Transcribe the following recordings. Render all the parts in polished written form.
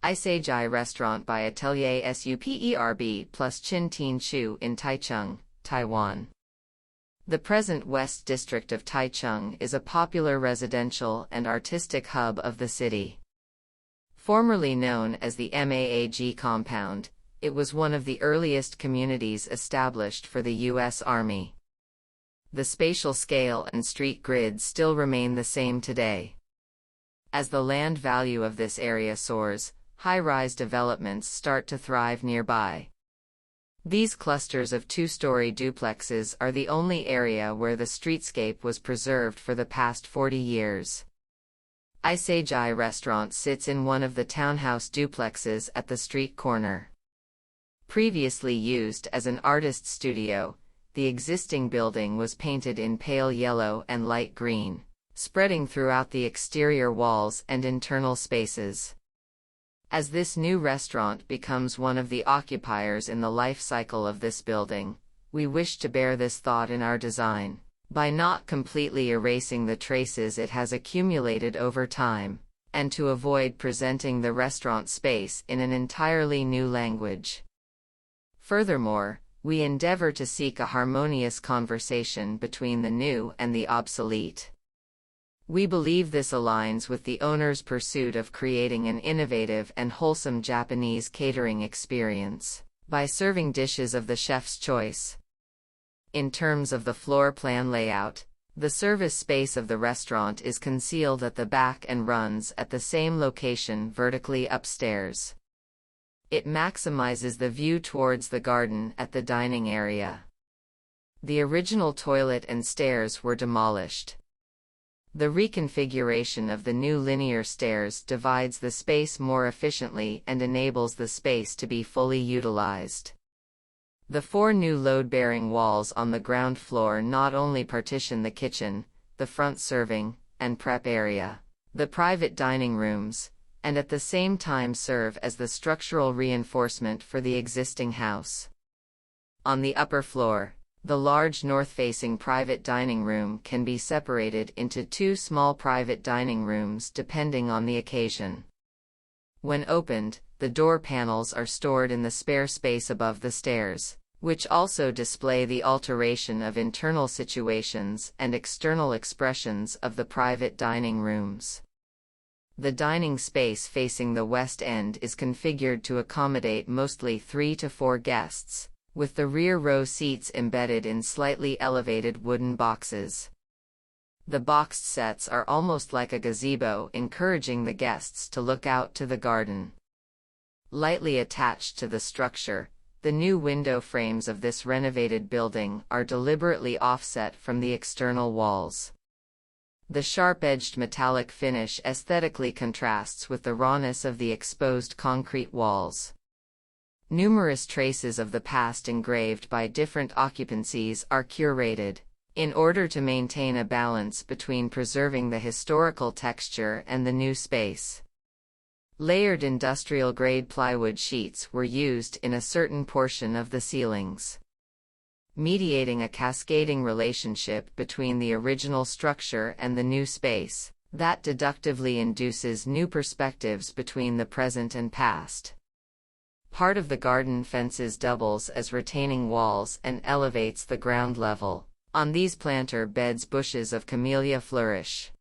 Isagi Restaurant by Atelier S.U.P.E.R.B plus Chen Tien Chu in Taichung, Taiwan. The present West District of Taichung is a popular residential and artistic hub of the city. Formerly known as the MAAG compound, it was one of the earliest communities established for the U.S. Army. The spatial scale and street grid still remain the same today. As the land value of this area soars, high-rise developments start to thrive nearby. These clusters of two-story duplexes are the only area where the streetscape was preserved for the past 40 years. Isagi Restaurant sits in one of the townhouse duplexes at the street corner. Previously used as an artist studio, the existing building was painted in pale yellow and light green, spreading throughout the exterior walls and internal spaces. As this new restaurant becomes one of the occupiers in the life cycle of this building, we wish to bear this thought in our design, by not completely erasing the traces it has accumulated over time, and to avoid presenting the restaurant space in an entirely new language. Furthermore, we endeavor to seek a harmonious conversation between the new and the obsolete. We believe this aligns with the owner's pursuit of creating an innovative and wholesome Japanese catering experience, by serving dishes of the chef's choice. In terms of the floor plan layout, the service space of the restaurant is concealed at the back and runs at the same location vertically upstairs. It maximizes the view towards the garden at the dining area. The original toilet and stairs were demolished. The reconfiguration of the new linear stairs divides the space more efficiently and enables the space to be fully utilized. The 4 new load-bearing walls on the ground floor not only partition the kitchen, the front serving and prep area, the private dining rooms, and at the same time serve as the structural reinforcement for the existing house. On the upper floor, the large north-facing private dining room can be separated into 2 small private dining rooms depending on the occasion. When opened, the door panels are stored in the spare space above the stairs, which also display the alteration of internal situations and external expressions of the private dining rooms. The dining space facing the west end is configured to accommodate mostly 3 to 4 guests, with the rear row seats embedded in slightly elevated wooden boxes. The boxed sets are almost like a gazebo, encouraging the guests to look out to the garden. Lightly attached to the structure, the new window frames of this renovated building are deliberately offset from the external walls. The sharp-edged metallic finish aesthetically contrasts with the rawness of the exposed concrete walls. Numerous traces of the past engraved by different occupancies are curated, in order to maintain a balance between preserving the historical texture and the new space. Layered industrial-grade plywood sheets were used in a certain portion of the ceilings, mediating a cascading relationship between the original structure and the new space, that deductively induces new perspectives between the present and past. Part of the garden fences doubles as retaining walls and elevates the ground level. On these planter beds bushes of camellia flourish.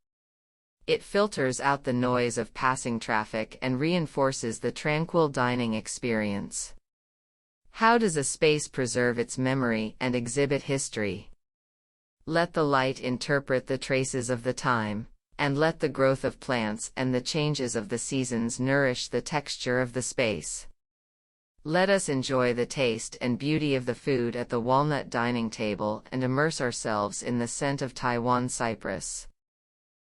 It filters out the noise of passing traffic and reinforces the tranquil dining experience. How does a space preserve its memory and exhibit history? Let the light interpret the traces of the time, and let the growth of plants and the changes of the seasons nourish the texture of the space. Let us enjoy the taste and beauty of the food at the walnut dining table and immerse ourselves in the scent of Taiwan cypress.